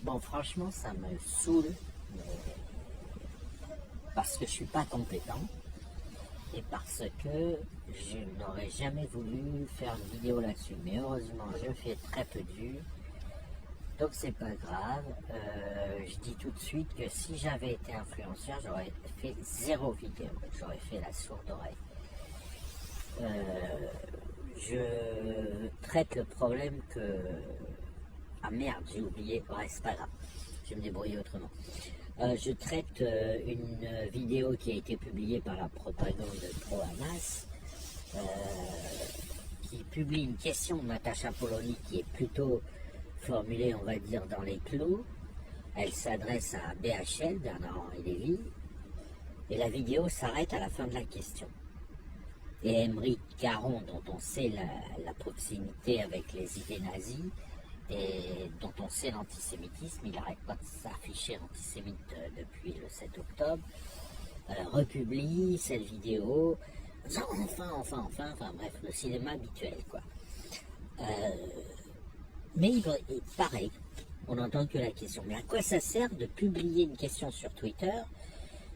Bon, franchement, ça me saoule, parce que je suis pas compétent et parce que je n'aurais jamais voulu faire une vidéo là-dessus. Mais heureusement, je fais très peu de vues, donc c'est pas grave. Je dis tout de suite que si j'avais été influenceur, j'aurais fait 0 vidéo, j'aurais fait la sourde oreille. Je traite le problème que... Ah merde, j'ai oublié, ouais, c'est pas grave, je vais me débrouiller autrement. Je traite une vidéo qui a été publiée par la propagande pro-Hamas, qui publie une question de Natacha Polony qui est plutôt formulée, on va dire, dans les clous. Elle s'adresse à BHL, Bernard-Henri Lévy, et la vidéo s'arrête à la fin de la question. Et Émeric Caron, dont on sait la proximité avec les idées nazies, et dont on sait l'antisémitisme, il n'arrête pas de s'afficher antisémite depuis le 7 octobre, republie cette vidéo, enfin, bref, le cinéma habituel, quoi. Mais pareil, on n'entend que la question. Mais à quoi ça sert de publier une question sur Twitter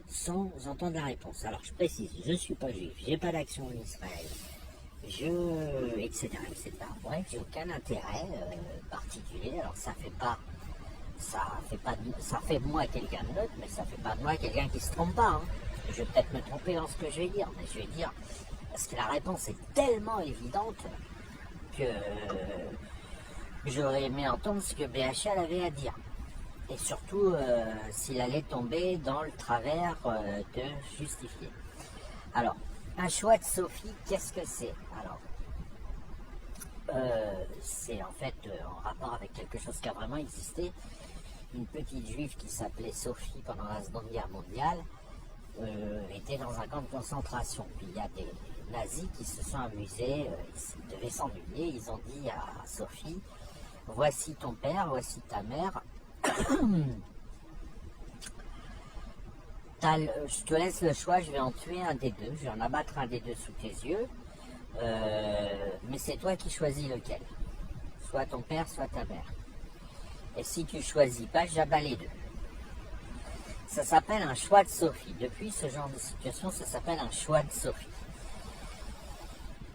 sans entendre la réponse? Alors je précise, je ne suis pas juif, j'ai pas d'action en Israël, etc. Bref, j'ai aucun intérêt particulier. Alors ça fait de moi quelqu'un d'autre, mais ça fait pas de moi quelqu'un qui se trompe pas. Hein. Je vais peut-être me tromper dans ce que je vais dire, mais je vais dire parce que la réponse est tellement évidente que j'aurais aimé entendre ce que BHL avait à dire. Et surtout, s'il allait tomber dans le travers de justifier. Alors, un choix de Sophie, qu'est-ce que c'est? Alors, c'est en fait en rapport avec quelque chose qui a vraiment existé. Une petite juive qui s'appelait Sophie pendant la Seconde Guerre mondiale était dans un camp de concentration. Puis il y a des nazis qui se sont amusés, ils devaient s'ennuyer, ils ont dit à Sophie, voici ton père, voici ta mère, je te laisse le choix, je vais en tuer un des deux, je vais en abattre un des deux sous tes yeux, mais c'est toi qui choisis lequel, soit ton père, soit ta mère. Et si tu choisis pas, j'abats les deux. Ça s'appelle un choix de Sophie. Depuis ce genre de situation, ça s'appelle un choix de Sophie.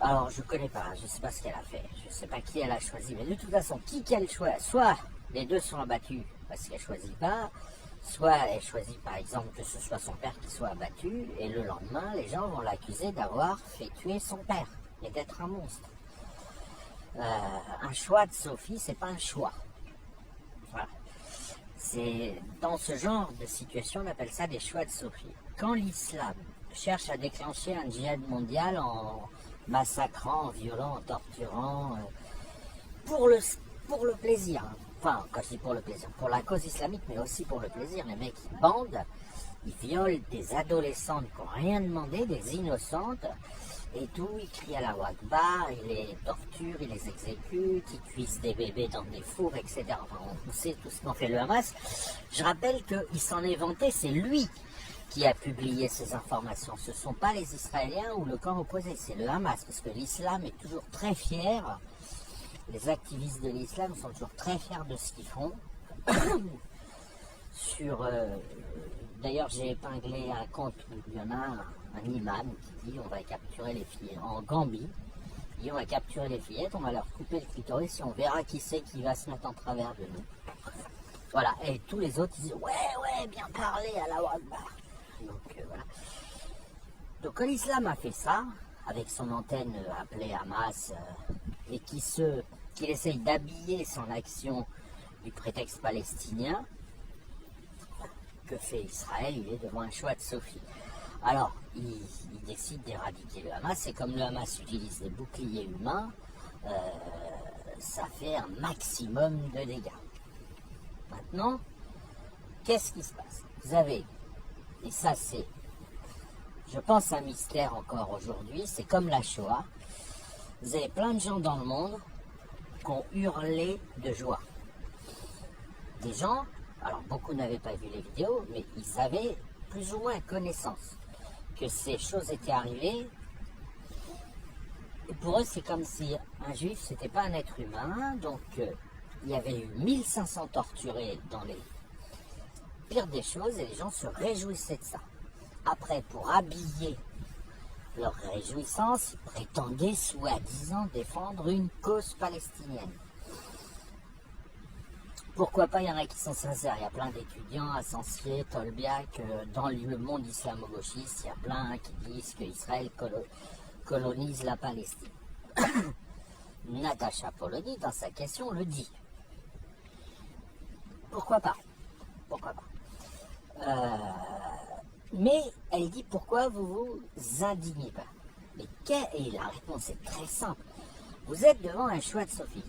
Alors, je connais pas, je sais pas ce qu'elle a fait, je sais pas qui elle a choisi, mais de toute façon, qui qu'elle choisit, soit les deux sont abattus parce qu'elle choisit pas, soit elle choisit par exemple que ce soit son père qui soit abattu, et le lendemain, les gens vont l'accuser d'avoir fait tuer son père et d'être un monstre. Un choix de Sophie, c'est pas un choix. Voilà. C'est dans ce genre de situation, on appelle ça des choix de Sophie. Quand l'islam cherche à déclencher un djihad mondial en massacrant, en violant, en torturant, pour le plaisir, hein. Enfin, quand je dis pour le plaisir, pour la cause islamique, mais aussi pour le plaisir, les mecs ils bandent, ils violent des adolescentes qui n'ont rien demandé, des innocentes, et tout, ils crient à la Akbar, ils les torturent, ils les exécutent, ils cuisent des bébés dans des fours, etc. Enfin, on sait tout ce qu'en fait le Hamas. Je rappelle qu'il s'en est vanté, c'est lui qui a publié ces informations. Ce ne sont pas les Israéliens ou le camp opposé, c'est le Hamas, parce que l'islam est toujours très fier, les activistes de l'islam sont toujours très fiers de ce qu'ils font. D'ailleurs, j'ai épinglé un compte où il y en a un imam qui dit on va capturer les filles en Gambie, il dit on va capturer les fillettes, on va leur couper le clitoris et on verra qui c'est qui va se mettre en travers de nous. Voilà, et tous les autres ils disent ouais, bien parlé à la Akbar. Donc voilà. Donc quand l'islam a fait ça, avec son antenne appelée Hamas, et qu'il essaye d'habiller son action du prétexte palestinien, que fait Israël? Il est devant un choix de Sophie. Alors, il décide d'éradiquer le Hamas, et comme le Hamas utilise des boucliers humains, ça fait un maximum de dégâts. Maintenant, qu'est-ce qui se passe? Vous avez, et ça c'est, je pense, un mystère encore aujourd'hui, c'est comme la Shoah, vous avez plein de gens dans le monde qui ont hurlé de joie. Des gens, alors beaucoup n'avaient pas vu les vidéos, mais ils avaient plus ou moins connaissance que ces choses étaient arrivées. Et pour eux, c'est comme si un juif, c'était pas un être humain, donc il y avait eu 1500 torturés dans les pires des choses et les gens se réjouissaient de ça. Après, pour habiller leur réjouissance, ils prétendaient soi-disant défendre une cause palestinienne. Pourquoi pas, il y en a qui sont sincères, il y a plein d'étudiants à Sancier, Tolbiac, dans le monde islamo-gauchiste, il y a plein qui disent qu'Israël colonise la Palestine. Natacha Polony, dans sa question, le dit. Pourquoi pas? Pourquoi pas? Mais elle dit pourquoi vous vous indignez pas. Et la réponse est très simple. Vous êtes devant un choix de Sophie.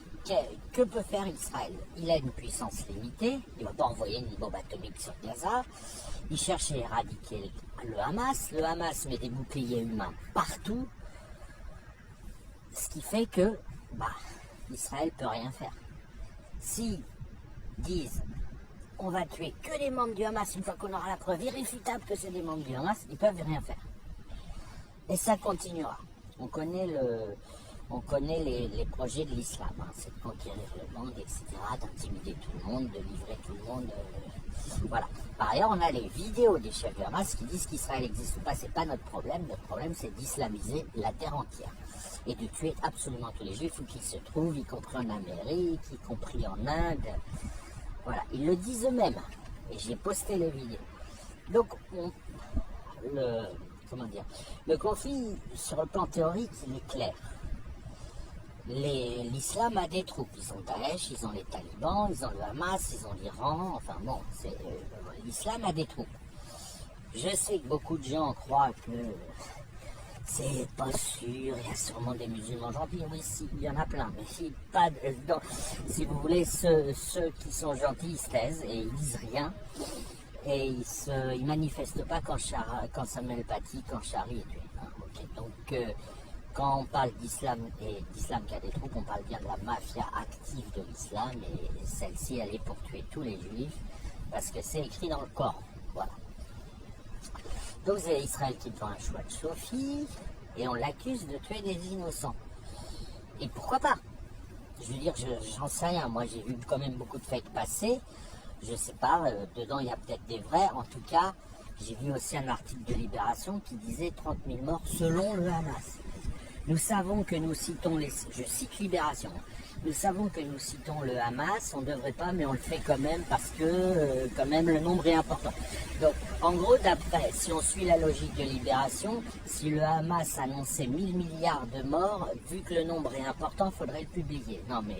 Que peut faire Israël? Il a une puissance limitée, il ne va pas envoyer une bombe atomique sur Gaza, il cherche à éradiquer le Hamas met des boucliers humains partout, ce qui fait que Israël ne peut rien faire. S'ils disent on va tuer que les membres du Hamas une fois qu'on aura la preuve irréfutable que c'est des membres du Hamas, ils ne peuvent rien faire. Et ça continuera. On connaît les projets de l'islam, hein. C'est de conquérir le monde, etc., d'intimider tout le monde, de livrer tout le monde. Voilà. Par ailleurs, on a les vidéos des chefs du Hamas qui disent qu'Israël n'existe pas, c'est pas notre problème. Notre problème, c'est d'islamiser la terre entière et de tuer absolument tous les juifs où qu'ils se trouvent, y compris en Amérique, y compris en Inde. Voilà, ils le disent eux-mêmes. Et j'ai posté les vidéos. Donc, le conflit, sur le plan théorique, il est clair. L'islam a des troupes. Ils ont Daesh, ils ont les talibans, ils ont le Hamas, ils ont l'Iran. Enfin bon, l'islam a des troupes. Je sais que beaucoup de gens croient que c'est pas sûr, il y a sûrement des musulmans gentils. Oui, si, il y en a plein. Mais si vous voulez, ceux qui sont gentils, ils se taisent et ils disent rien. Et ils manifestent pas quand Samuel Paty, quand Charlie est tué. Hein, okay. Donc, quand on parle d'islam et d'islam qui a des troupes, on parle bien de la mafia active de l'islam. Et celle-ci, elle est pour tuer tous les juifs parce que c'est écrit dans le Coran. Voilà. Donc, c'est Israël qui prend un choix de Sophie et on l'accuse de tuer des innocents. Et pourquoi pas? Je veux dire, j'en sais rien. Moi, j'ai vu quand même beaucoup de fakes passer. Je sais pas, dedans il y a peut-être des vrais. En tout cas, j'ai vu aussi un article de Libération qui disait 30 000 morts selon le Hamas. Nous savons que nous citons je cite Libération. Nous savons que nous citons le Hamas, on ne devrait pas, mais on le fait quand même parce que quand même le nombre est important. Donc, en gros, d'après, si on suit la logique de Libération, si le Hamas annonçait 1000 milliards de morts, vu que le nombre est important, il faudrait le publier. Non, mais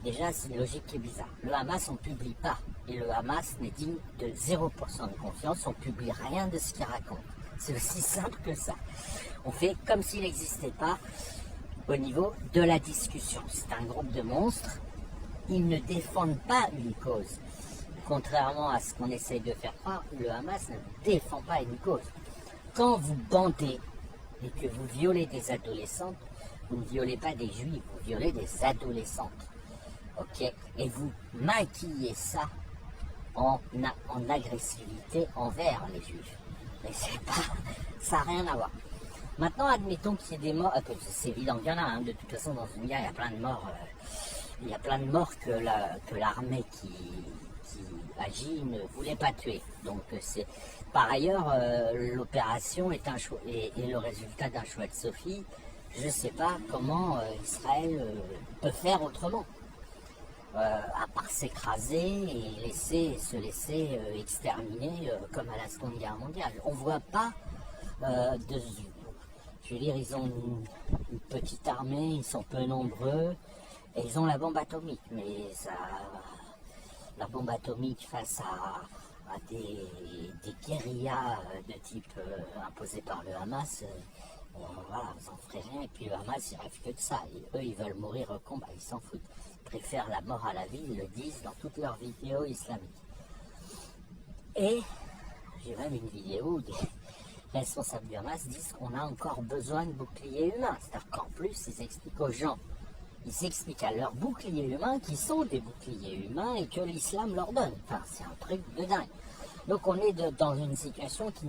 déjà, c'est une logique qui est bizarre. Le Hamas, on ne publie pas. Et le Hamas n'est digne de 0% de confiance. On ne publie rien de ce qu'il raconte. C'est aussi simple que ça. On fait comme s'il n'existait pas au niveau de la discussion. C'est un groupe de monstres. Ils ne défendent pas une cause. Contrairement à ce qu'on essaye de faire croire, le Hamas ne défend pas une cause. Quand vous bandez et que vous violez des adolescentes, vous ne violez pas des juifs, vous violez des adolescentes. Ok, et vous maquillez ça en agressivité envers les juifs. Mais ça n'a rien à voir. Maintenant, admettons qu'il y ait des morts. C'est évident qu'il y en a. Hein, de toute façon, dans une guerre, il y a plein de morts. Il y a plein de morts que l'armée qui agit ne voulait pas tuer. Donc, par ailleurs, l'opération est un choix et le résultat d'un choix de Sophie. Je ne sais pas comment Israël peut faire autrement. À part s'écraser et se laisser exterminer comme à la Seconde Guerre mondiale. On ne voit pas je veux dire, ils ont une petite armée, ils sont peu nombreux, et ils ont la bombe atomique, mais la bombe atomique face à des guérillas de type imposés par le Hamas, voilà, vous en ferez rien, et puis le Hamas, il rêve que de ça, et eux, ils veulent mourir au combat, ils s'en foutent. Ils préfèrent la mort à la vie, ils le disent dans toutes leurs vidéos islamiques. Et j'ai même une vidéo où des responsables du Hamas disent qu'on a encore besoin de boucliers humains. C'est-à-dire qu'en plus, ils expliquent aux gens, ils expliquent à leurs boucliers humains qu'ils sont des boucliers humains et que l'islam leur donne. Enfin, c'est un truc de dingue. Donc on est dans une situation qui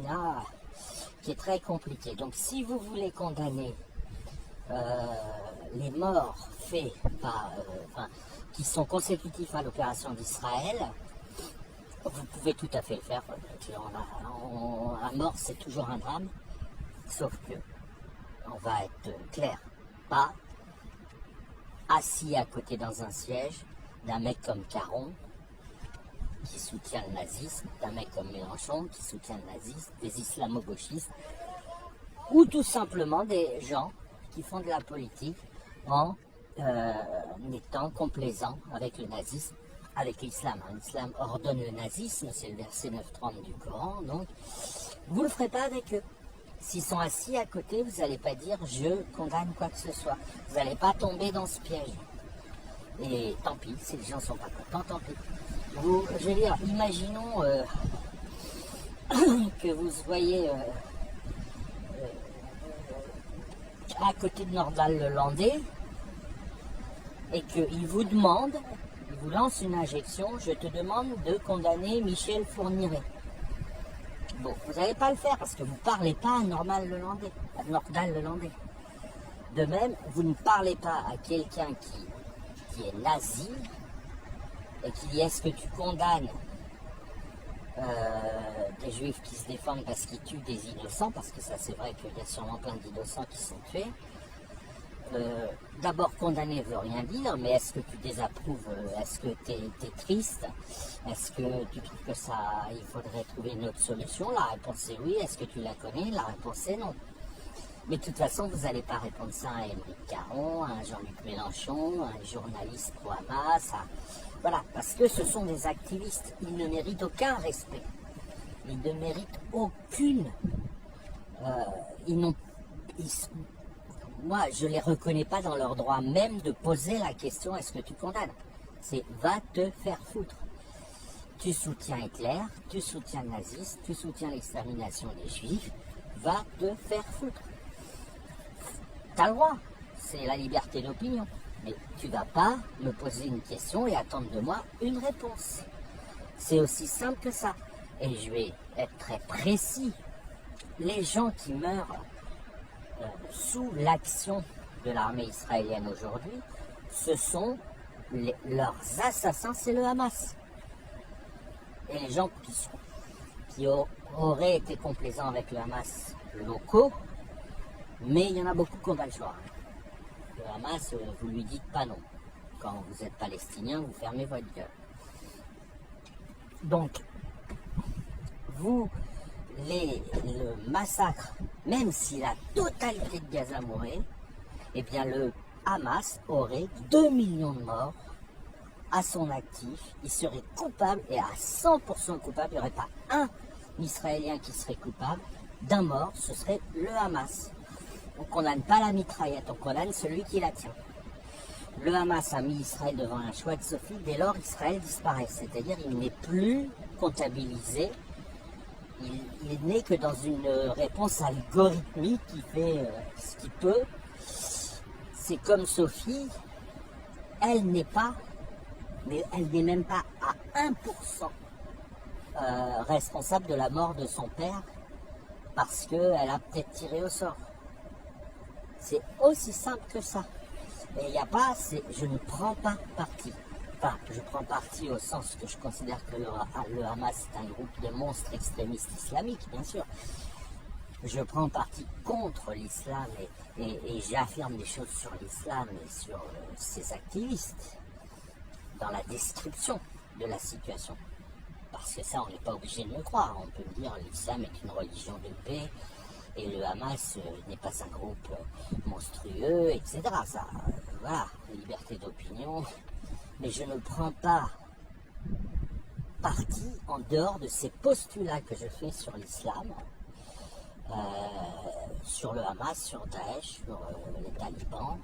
est très compliquée. Donc si vous voulez condamner les morts faits par, qui sont consécutifs à l'opération d'Israël, vous pouvez tout à fait le faire. Un mort, c'est toujours un drame, sauf que, on va être clair, pas assis à côté dans un siège d'un mec comme Caron, qui soutient le nazisme, d'un mec comme Mélenchon, qui soutient le nazisme, des islamo-gauchistes, ou tout simplement des gens qui font de la politique en étant complaisants avec le nazisme, avec l'islam. L'islam ordonne le nazisme, c'est le verset 9.30 du Coran, donc vous ne le ferez pas avec eux. S'ils sont assis à côté, vous n'allez pas dire « je condamne quoi que ce soit ». Vous n'allez pas tomber dans ce piège. Et tant pis, si les gens ne sont pas contents, tant pis. Je veux dire, imaginons que vous voyez à côté de Nordal-le-Landais et qu'il vous demande, il vous lance une injection, je te demande de condamner Michel Fourniret. Bon, vous n'allez pas le faire parce que vous ne parlez pas à Nordal-le-Landais. De même, vous ne parlez pas à quelqu'un qui est nazi et qui dit est-ce que tu condamnes des juifs qui se défendent parce qu'ils tuent des innocents, parce que ça c'est vrai qu'il y a sûrement plein d'innocents qui sont tués. D'abord, condamner veut rien dire, mais est-ce que tu désapprouves, est-ce que tu es triste, est-ce que tu trouves que ça, il faudrait trouver une autre solution? La réponse est oui. Est-ce que tu la connais? La réponse est non. Mais de toute façon, vous n'allez pas répondre ça à Émeric Caron, à Jean-Luc Mélenchon, à un journaliste pro-Hamas, voilà, parce que ce sont des activistes, ils ne méritent aucun respect, ils ne méritent aucune, moi je ne les reconnais pas dans leur droit même de poser la question est-ce que tu condamnes? C'est va te faire foutre. Tu soutiens Hitler, tu soutiens le nazisme, tu soutiens l'extermination des juifs, va te faire foutre. T'as le droit, c'est la liberté d'opinion. Mais tu vas pas me poser une question et attendre de moi une réponse. C'est aussi simple que ça. Et je vais être très précis. Les gens qui meurent sous l'action de l'armée israélienne aujourd'hui, ce sont leurs assassins, c'est le Hamas. Et les gens qui auraient été complaisants avec le Hamas locaux, mais il y en a beaucoup qui n'ont pas le choix. Le Hamas, vous lui dites pas non. Quand vous êtes palestinien, vous fermez votre gueule. Donc, le massacre, même si la totalité de Gaza mourait, eh bien le Hamas aurait 2 millions de morts à son actif. Il serait coupable, et à 100% coupable, il n'y aurait pas un Israélien qui serait coupable d'un mort, ce serait le Hamas. On ne condamne pas la mitraillette, on condamne celui qui la tient. Le Hamas a mis Israël devant un choix de Sophie, dès lors Israël disparaît, c'est-à-dire il n'est plus comptabilisé, il n'est que dans une réponse algorithmique qui fait ce qu'il peut. C'est comme Sophie, elle n'est pas, mais elle n'est même pas à 1% responsable de la mort de son père, parce qu'elle a peut-être tiré au sort. C'est aussi simple que ça. Et il n'y a pas, je ne prends pas parti. Enfin, je prends parti au sens que je considère que le Hamas est un groupe de monstres extrémistes islamiques, bien sûr. Je prends parti contre l'islam et j'affirme des choses sur l'islam et sur ses activistes dans la description de la situation. Parce que ça, on n'est pas obligé de le croire. On peut dire que l'islam est une religion de paix, et le Hamas n'est pas un groupe monstrueux, etc. Ça, voilà, liberté d'opinion. Mais je ne prends pas parti en dehors de ces postulats que je fais sur l'islam, sur le Hamas, sur Daesh, sur les talibans,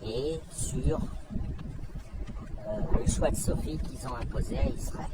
et sur le choix de Sophie qu'ils ont imposé à Israël.